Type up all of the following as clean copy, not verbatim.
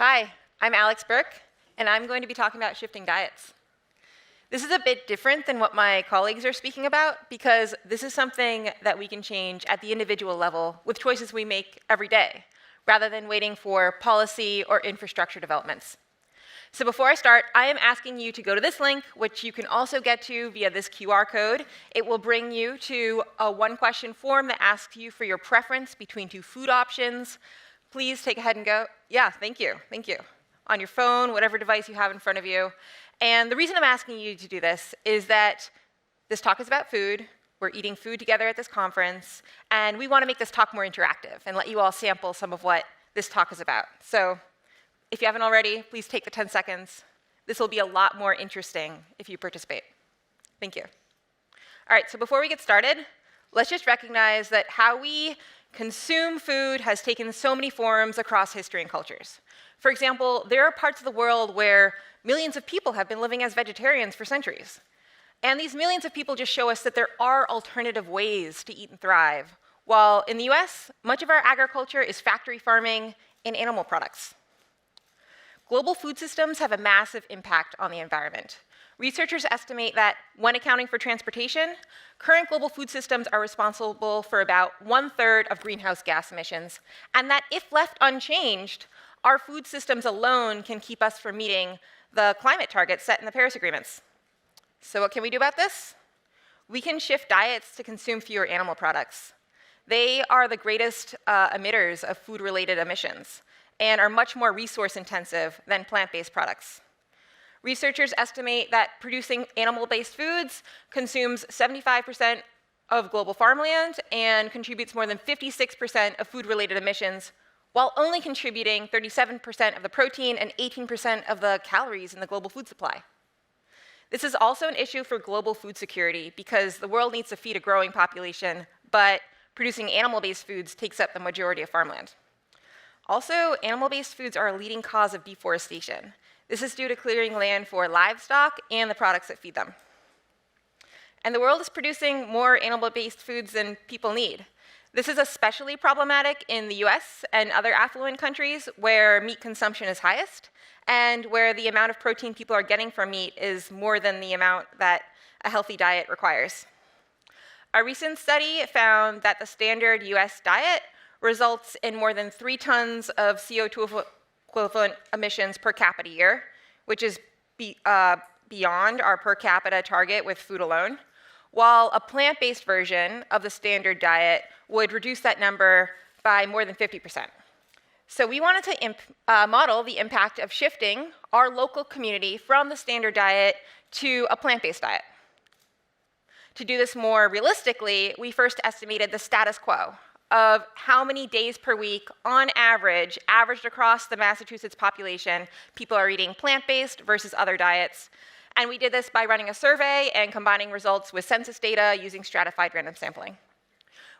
Hi, I'm Alex Berke, and I'm going to be talking about shifting diets. This is a bit different than what my colleagues are speaking about because this is something that we can change at the individual level with choices we make every day, rather than waiting for policy or infrastructure developments. So before I start, I am asking you to go to this link, which you can also get to via this QR code. It will bring you to a one-question form that asks you for your preference between two food options. Please take ahead and go. Yeah, thank you. On your phone, whatever device you have in front of you. And the reason I'm asking you to do this is that this talk is about food. We're eating food together at this conference, and we want to make this talk more interactive and let you all sample some of what this talk is about. So if you haven't already, please take the 10 seconds. This will be a lot more interesting if you participate. Thank you. All right, so before we get started, let's just recognize that how we consume food has taken so many forms across history and cultures. For example, there are parts of the world where millions of people have been living as vegetarians for centuries. And these millions of people just show us that there are alternative ways to eat and thrive, while in the US, much of our agriculture is factory farming and animal products. Global food systems have a massive impact on the environment. Researchers estimate that when accounting for transportation, current global food systems are responsible for about 1/3 of greenhouse gas emissions, and that if left unchanged, our food systems alone can keep us from meeting the climate targets set in the Paris agreements. So what can we do about this? We can shift diets to consume fewer animal products. They are the greatest emitters of food-related emissions and are much more resource-intensive than plant-based products. Researchers estimate that producing animal-based foods consumes 75% of global farmland and contributes more than 56% of food-related emissions, while only contributing 37% of the protein and 18% of the calories in the global food supply. This is also an issue for global food security because the world needs to feed a growing population, but producing animal-based foods takes up the majority of farmland. Also, animal-based foods are a leading cause of deforestation. This is due to clearing land for livestock and the products that feed them. And the world is producing more animal-based foods than people need. This is especially problematic in the US and other affluent countries where meat consumption is highest and where the amount of protein people are getting from meat is more than the amount that a healthy diet requires. A recent study found that the standard US diet results in more than 3 tons of CO2 equivalent emissions per capita year, which is beyond our per capita target with food alone, while a plant-based version of the standard diet would reduce that number by more than 50%. So we wanted to model the impact of shifting our local community from the standard diet to a plant-based diet. To do this more realistically, we first estimated the status quo of how many days per week, on average, averaged across the Massachusetts population, people are eating plant-based versus other diets. And we did this by running a survey and combining results with census data using stratified random sampling.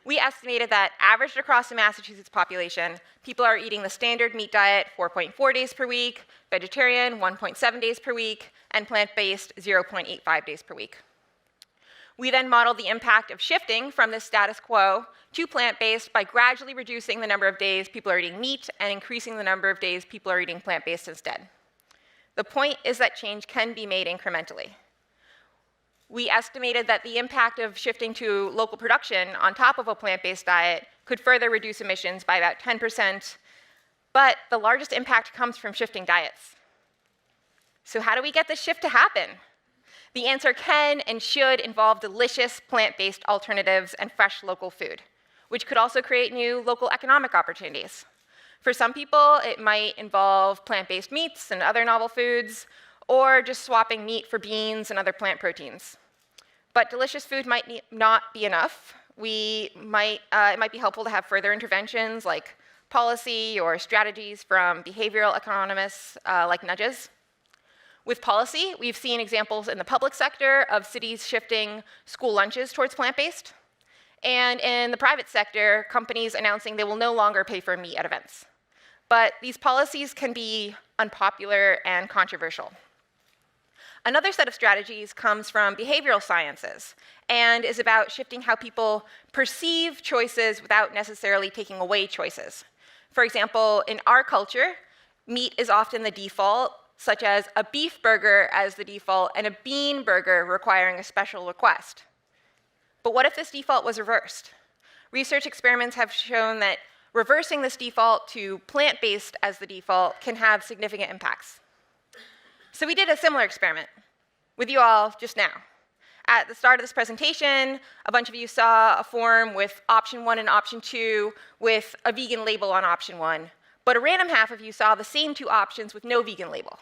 We estimated that averaged across the Massachusetts population, people are eating the standard meat diet 4.4 days per week, vegetarian 1.7 days per week, and plant-based 0.85 days per week. We then modeled the impact of shifting from this status quo to plant-based by gradually reducing the number of days people are eating meat and increasing the number of days people are eating plant-based instead. The point is that change can be made incrementally. We estimated that the impact of shifting to local production on top of a plant-based diet could further reduce emissions by about 10%, but the largest impact comes from shifting diets. So how do we get this shift to happen? The answer can and should involve delicious plant-based alternatives and fresh local food, which could also create new local economic opportunities. For some people, it might involve plant-based meats and other novel foods, or just swapping meat for beans and other plant proteins. But delicious food might not be enough. It might be helpful to have further interventions like policy or strategies from behavioral economists like nudges. With policy, we've seen examples in the public sector of cities shifting school lunches towards plant-based, and in the private sector, companies announcing they will no longer pay for meat at events. But these policies can be unpopular and controversial. Another set of strategies comes from behavioral sciences and is about shifting how people perceive choices without necessarily taking away choices. For example, in our culture, meat is often the default, such as a beef burger as the default and a bean burger requiring a special request. But what if this default was reversed? Research experiments have shown that reversing this default to plant-based as the default can have significant impacts. So we did a similar experiment with you all just now. At the start of this presentation, a bunch of you saw a form with option 1 and option 2 with a vegan label on option 1, but a random half of you saw the same 2 options with no vegan label.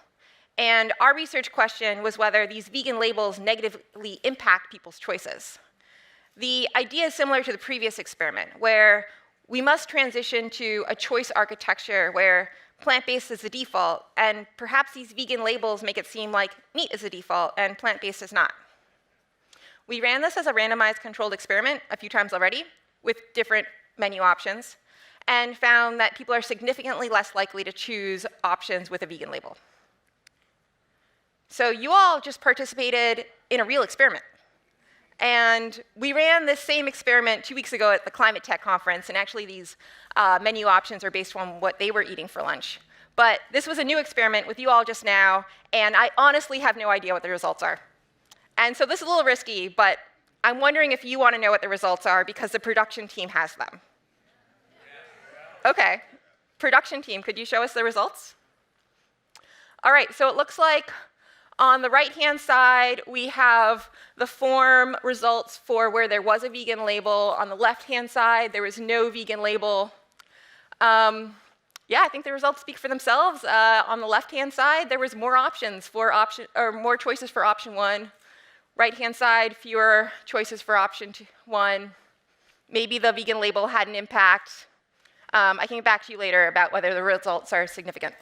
And our research question was whether these vegan labels negatively impact people's choices. The idea is similar to the previous experiment, where we must transition to a choice architecture where plant-based is the default, and perhaps these vegan labels make it seem like meat is the default and plant-based is not. We ran this as a randomized controlled experiment a few times already with different menu options and found that people are significantly less likely to choose options with a vegan label. So you all just participated in a real experiment. And we ran this same experiment 2 weeks ago at the Climate Tech Conference, and actually these menu options are based on what they were eating for lunch. But this was a new experiment with you all just now, and I honestly have no idea what the results are. And so this is a little risky, but I'm wondering if you want to know what the results are because the production team has them. Okay, production team, could you show us the results? All right, so it looks like on the right-hand side, we have the form results for where there was a vegan label. On the left-hand side, there was no vegan label. Yeah, I think the results speak for themselves. On the left-hand side, there was more options for more choices for option 1. Right-hand side, fewer choices for option 1. Maybe the vegan label had an impact. I can get back to you later about whether the results are significant.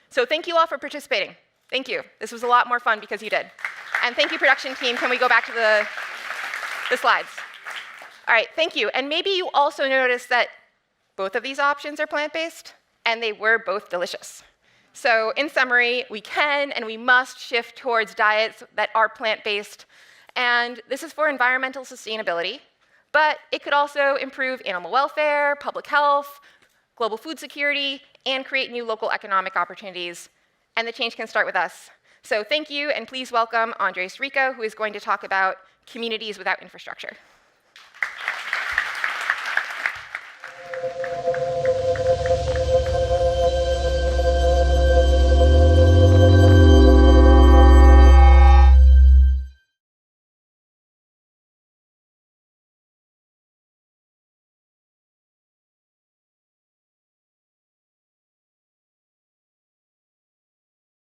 So thank you all for participating. Thank you. This was a lot more fun because you did. And thank you, production team. Can we go back to the slides? All right, thank you. And maybe you also noticed that both of these options are plant-based, and they were both delicious. So in summary, we can and we must shift towards diets that are plant-based. And this is for environmental sustainability, but it could also improve animal welfare, public health, global food security, and create new local economic opportunities. And the change can start with us. So thank you, and please welcome Andres Rico, who is going to talk about communities without infrastructure.